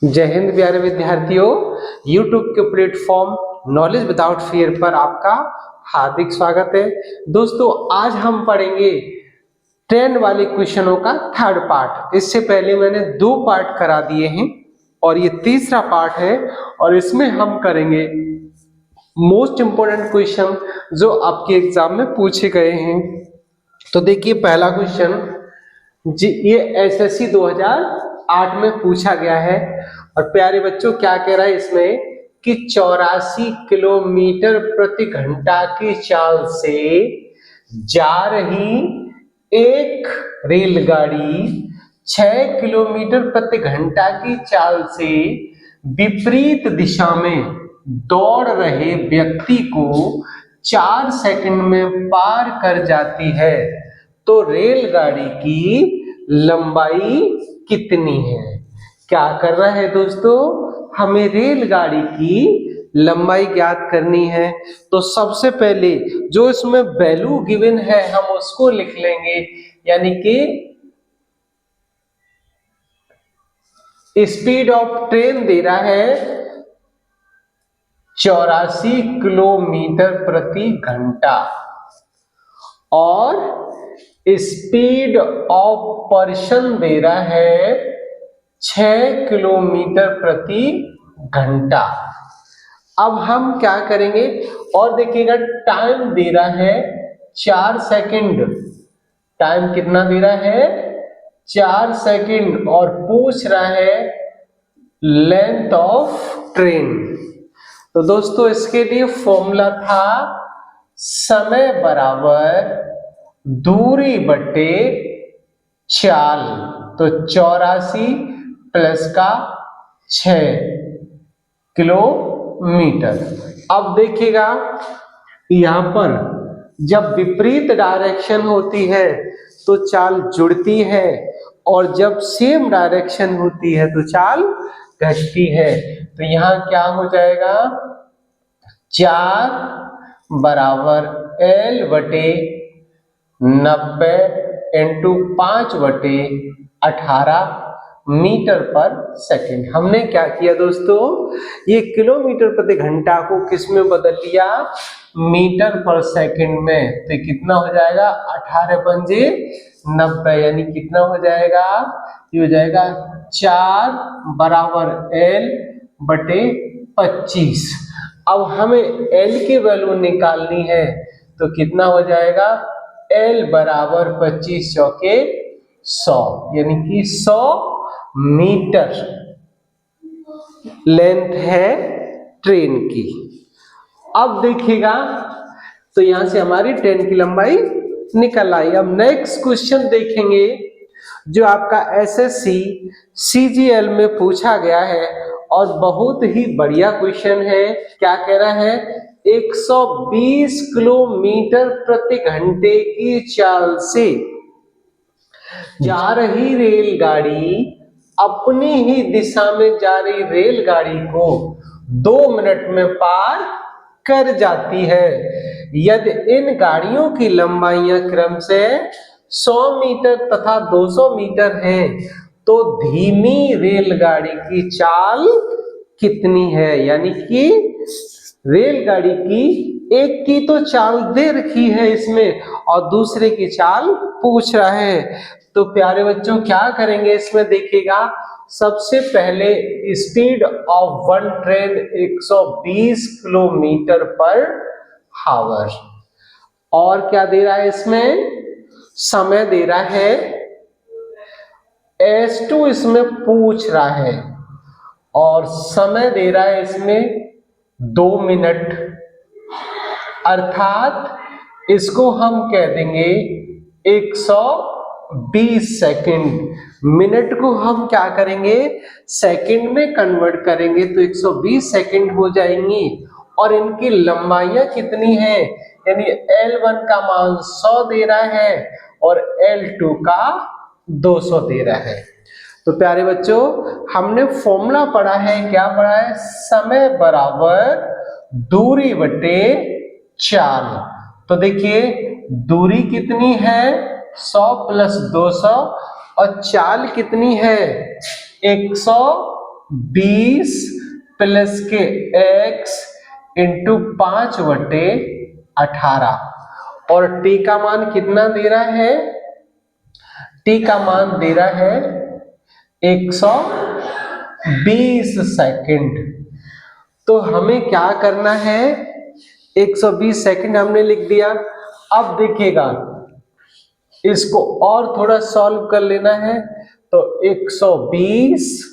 जय हिंद प्यारे विद्यार्थियों, YouTube के प्लेटफॉर्म नॉलेज विदाउट फियर पर आपका हार्दिक स्वागत है। दोस्तों, आज हम पढ़ेंगे ट्रेंड वाले क्वेश्चनों का थर्ड पार्ट। इससे पहले मैंने 2 पार्ट करा दिए हैं और ये तीसरा पार्ट है और इसमें हम करेंगे मोस्ट इंपोर्टेंट क्वेश्चन जो आपके एग्जाम में पूछे गए हैं। तो देखिए, पहला क्वेश्चन जी ये एसएससी 2008 में पूछा गया है और प्यारे बच्चों क्या कह रहा है इसमें कि 84 किलोमीटर प्रति घंटा की चाल से जा रही एक रेलगाड़ी 6 किलोमीटर प्रति घंटा की चाल से विपरीत दिशा में दौड़ रहे व्यक्ति को 4 सेकंड में पार कर जाती है, तो रेलगाड़ी की लंबाई कितनी है। क्या करना है दोस्तों, हमें रेलगाड़ी की लंबाई ज्ञात करनी है। तो सबसे पहले जो इसमें वैल्यू गिवन है हम उसको लिख लेंगे, यानी कि स्पीड ऑफ ट्रेन दे रहा है 84 किलोमीटर प्रति घंटा और स्पीड ऑफ पर्सन दे रहा है 6 किलोमीटर प्रति घंटा। अब हम क्या करेंगे और देखिएगा, टाइम दे रहा है 4 सेकंड। टाइम कितना दे रहा है 4 सेकंड और पूछ रहा है लेंथ ऑफ ट्रेन। तो दोस्तों इसके लिए फॉर्मूला था समय बराबर दूरी बटे चाल। तो 84 प्लस का 6 किलोमीटर। अब देखिएगा, यहां पर जब विपरीत डायरेक्शन होती है तो चाल जुड़ती है और जब सेम डायरेक्शन होती है तो चाल घटती है। तो यहां क्या हो जाएगा, 4 बराबर L बटे 90 इंटू 5 बटे 18 मीटर पर सेकंड। हमने क्या किया दोस्तों, ये किलोमीटर प्रति घंटा को किस में बदल लिया, मीटर पर सेकंड में। तो कितना हो जाएगा 18 पंजे 90, यानी कितना हो जाएगा, ये हो जाएगा 4 बराबर L बटे 25। अब हमें L की वैल्यू निकालनी है, तो कितना हो जाएगा L बराबर 25 चौके 100, यानी कि 100 मीटर लेंथ है ट्रेन की। अब देखिएगा, तो यहां से हमारी ट्रेन की लंबाई निकल आई। अब नेक्स्ट क्वेश्चन देखेंगे जो आपका एसएससी सीजीएल में पूछा गया है और बहुत ही बढ़िया क्वेश्चन है। क्या कह रहा है, 120 किलोमीटर प्रति घंटे की चाल से जा रही रेलगाड़ी अपनी ही दिशा में जा रही रेलगाड़ी को 2 मिनट में पार कर जाती है। यदि इन गाड़ियों की लंबाइयां क्रम से 100 मीटर तथा 200 मीटर हैं, तो धीमी रेलगाड़ी की चाल कितनी है। यानी कि रेलगाड़ी की एक की तो चाल दे रखी है इसमें और दूसरे की चाल पूछ रहा है। तो प्यारे बच्चों क्या करेंगे इसमें, देखिएगा, सबसे पहले speed of one train 120 kilometre पर हावर और क्या दे रहा है इसमें, समय दे रहा है S2 इसमें पूछ रहा है और समय दे रहा है इसमें 2 मिनट, अर्थात इसको हम कह देंगे 120 सेकंड। मिनट को हम क्या करेंगे, सेकंड में कन्वर्ट करेंगे तो 120 सेकंड हो जाएंगी। और इनकी लंबाइयां कितनी है, यानी L1 का मान 100 दे रहा है और L2 का 200 दे रहा है। तो प्यारे बच्चों, हमने फॉर्मूला पढ़ा है, क्या पढ़ा है, समय बराबर दूरी बटे चाल। तो देखिए दूरी कितनी है 100 प्लस 200 और चाल कितनी है 120 20 प्लस के x इंटू 5/18 और t का मान कितना दे रहा है? t का मान दे रहा है 120 सेकंड। तो हमें क्या करना है? 120 सेकंड हमने लिख दिया। अब देखिएगा इसको और थोड़ा सॉल्व कर लेना है। तो 120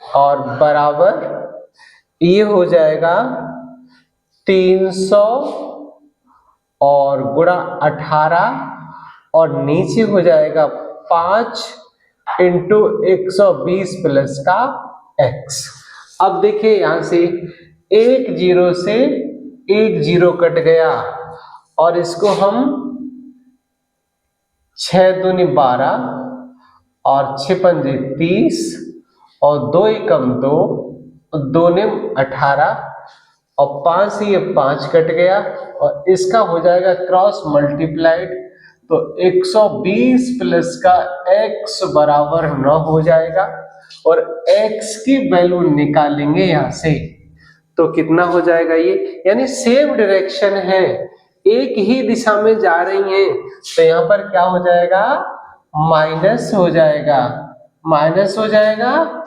और बराबर ये हो जाएगा 300 और गुणा 18 और नीचे हो जाएगा 5 इंटू 120 प्लस का x। अब देखिए यहां से एक जीरो से एक जीरो कट गया और इसको हम 6 दूनी 12 और 6 पंजे 30 और 2 एकम 2, 2 ने 18 और 5 से ये 5 कट गया और इसका हो जाएगा क्रॉस मल्टीप्लाइड। तो 120 प्लस का x बराबर 9 हो जाएगा और x की वैल्यू निकालेंगे यहां से। तो कितना हो जाएगा ये? यानी सेम डायरेक्शन है, एक ही दिशा में जा रही है, तो यहां पर क्या हो जाएगा? माइनस हो जाएगा, माइनस हो जाएगा।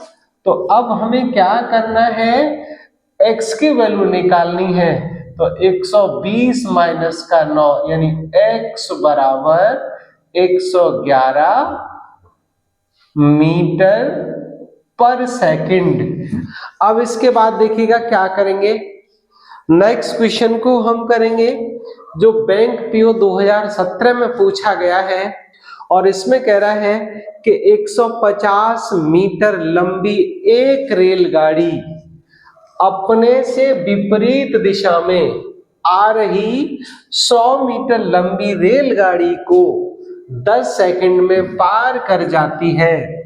तो अब हमें क्या करना है? x की वैल्यू निकालनी है। तो 120 माइनस का 9 यानी x बराबर 111 मीटर पर सेकंड। अब इसके बाद देखिएगा क्या करेंगे। नेक्स्ट क्वेश्चन को हम करेंगे जो बैंक पीओ 2017 में पूछा गया है और इसमें कह रहा है कि 150 मीटर लंबी एक रेलगाड़ी अपने से विपरीत दिशा में आ रही 100 मीटर लंबी रेलगाड़ी को 10 सेकंड में पार कर जाती है।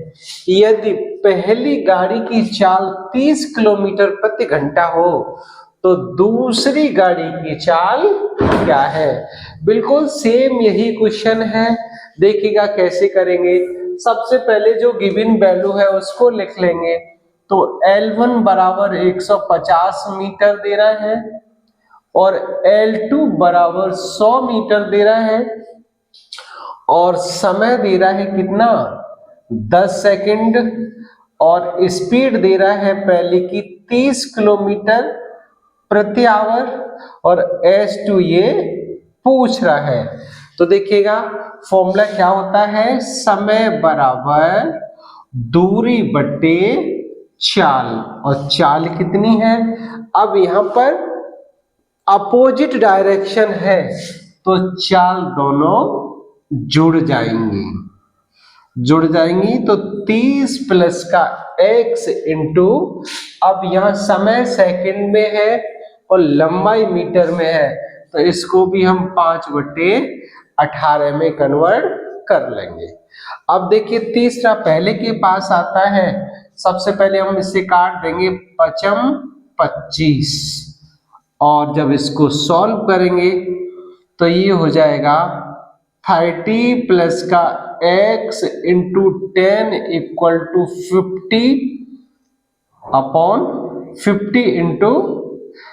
यदि पहली गाड़ी की चाल 30 किलोमीटर प्रति घंटा हो तो दूसरी गाड़ी की चाल क्या है? बिल्कुल सेम यही क्वेश्चन है। देखिएगा कैसे करेंगे। सबसे पहले जो गिवन वैल्यू है उसको लिख लेंगे। तो L1 बराबर 150 मीटर दे रहा है और L2 बराबर 100 मीटर दे रहा है और समय दे रहा है कितना? 10 सेकंड और स्पीड दे रहा है पहले की 30 किलोमीटर प्रति आवर और S2 ये पूछ रहा है। तो देखिएगा फॉर्मूला क्या होता है? समय बराबर दूरी बटे चाल, और चाल कितनी है? अब यहां पर अपोजिट डायरेक्शन है तो चाल दोनों जुड़ जाएंगी, जुड़ जाएंगी। तो 30 प्लस का x इंटू, अब यहां समय सेकंड में है और लंबाई मीटर में है तो इसको भी हम 5/18 में कन्वर्ट कर लेंगे। अब देखिए तीसरा पहले के पास आता है। सबसे पहले हम इसे काट देंगे 25 और जब इसको सॉल्व करेंगे तो ये हो जाएगा 30 प्लस का x into 10 equal to 50 upon 50 into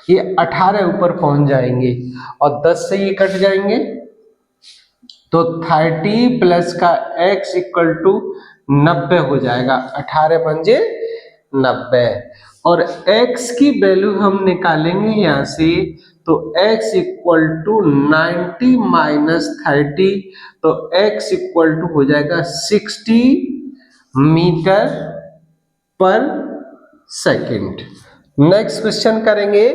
ये 18 ऊपर पहुंच जाएंगे और 10 से ये कट जाएंगे तो 30 प्लस का x इक्वल टू 90 हो जाएगा। 18 पंजे 90 और x की वैल्यू हम निकालेंगे यहां से। तो x इक्वल टू 90 माइनस 30 तो x इक्वल टू हो जाएगा 60 मीटर पर सेकंड। नेक्स्ट क्वेश्चन करेंगे।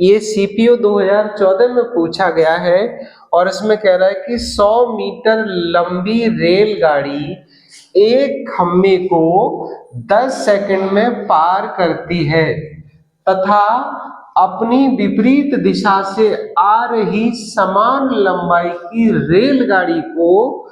ये सीपीओ 2014 में पूछा गया है और इसमें कह रहा है कि 100 मीटर लंबी रेलगाड़ी एक खंभे को 10 सेकंड में पार करती है तथा अपनी विपरीत दिशा से आ रही समान लंबाई की रेलगाड़ी को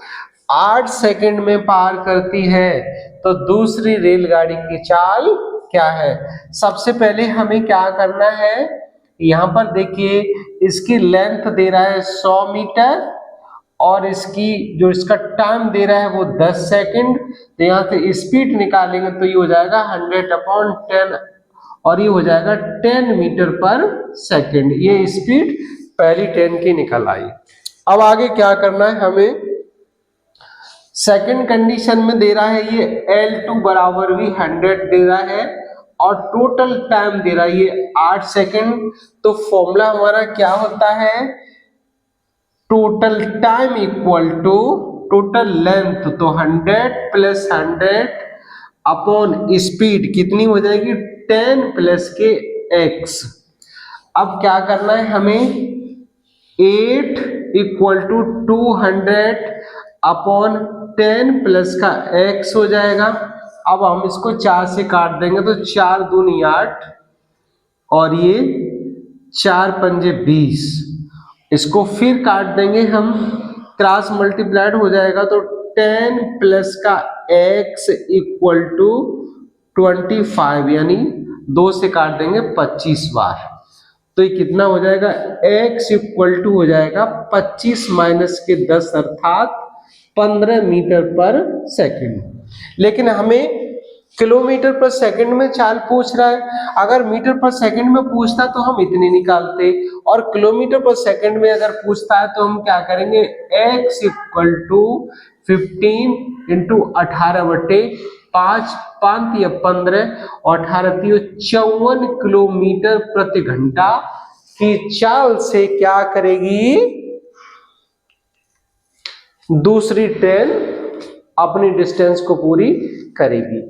8 सेकंड में पार करती है। तो दूसरी रेलगाड़ी की चाल क्या है? सबसे पहले हमें क्या करना है? यहाँ पर देखिए इसकी लेंथ दे रहा है 100 मीटर और इसकी जो इसका टाइम दे रहा है वो 10 सेकंड। तो यहाँ से स्पीड निकालेंगे तो ये हो जाएगा 100/10 और ये हो जाएगा 10 मीटर पर सेकंड। ये स्पीड पहली 10 की निकल आई। अब आगे क्या करना है हमें, सेकंड कंडीशन में दे रहा है ये L2 बराबर भी 100 दे रहा है और टोटल टाइम दे रहा है ये 8 सेकंड। तो फॉर्मूला हमारा क्या होता है, total time equal to total length, तो 100 प्लस 100 अपॉन स्पीड कितनी हो जाएगी 10 प्लस के x। अब क्या करना है हमें, 8 इक्वल टू 200 अपॉन 10 प्लस का x हो जाएगा। अब हम इसको 4 से काट देंगे तो 4 दूनी 8 और ये 4 पंजे 20। इसको फिर काट देंगे हम, क्रॉस मल्टीप्लाइड हो जाएगा तो 10 प्लस का x इक्वल टू 25, यानी 2 से काट देंगे 25 बार। तो ये कितना हो जाएगा, x इक्वल टू हो जाएगा 25 माइनस के 10 अर्थात 15 मीटर पर सेकंड। लेकिन हमें किलोमीटर पर सेकंड में चाल पूछ रहा है, अगर मीटर पर सेकंड में पूछता तो हम इतनी निकालते, और किलोमीटर पर सेकंड में अगर पूछता है तो हम क्या करेंगे, x इक्वल टू 15 इंटू 18/5, 5 या 15 और 18 54 किलोमीटर प्रति घंटा की चाल से क्या करेगी दूसरी ट्रेन, अपनी डिस्टेंस को पूरी करेगी।